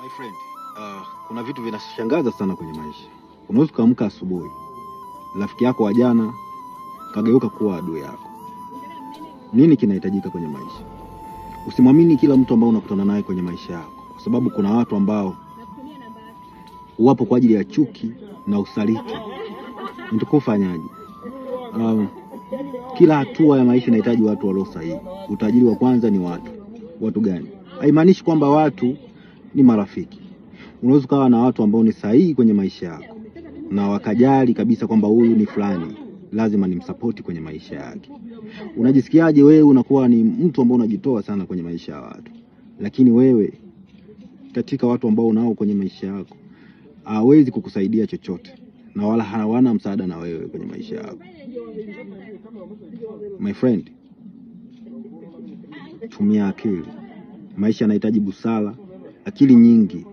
My friend, kuna vitu vinashangaza sana kwenye maisha. Unaweza kuamka asubuhi, rafiki yako wa jana kageuka kuwa adui yako. Nini kinahitajika kwenye maisha? Usimwamini kila mtu ambao unakutana naye kwenye maisha yako, kwa sababu kuna watu ambao wapo kwa ajili ya chuki na usaliti. Nitakufanyaje? Kila hatua ya maisha inahitaji watu walio sahihi. Utajiri wa kwanza ni watu. Watu gani? Haimaanishi kwamba watu ni marafiki. Unaweza kuwa na watu ambao ni sahihi kwenye maisha yako na wakajali kabisa kwamba huyu ni fulani, lazima nimsupport kwenye maisha yake. Unajisikiaje wewe unakuwa ni mtu ambao unajitoa sana kwenye maisha ya watu, lakini wewe katika watu ambao unao kwenye maisha yako hawezi kukusaidia chochote na wala hawana msaada na wewe kwenye maisha yako? My friend, tumia akili. Maisha yanahitaji busara, akili nyingi.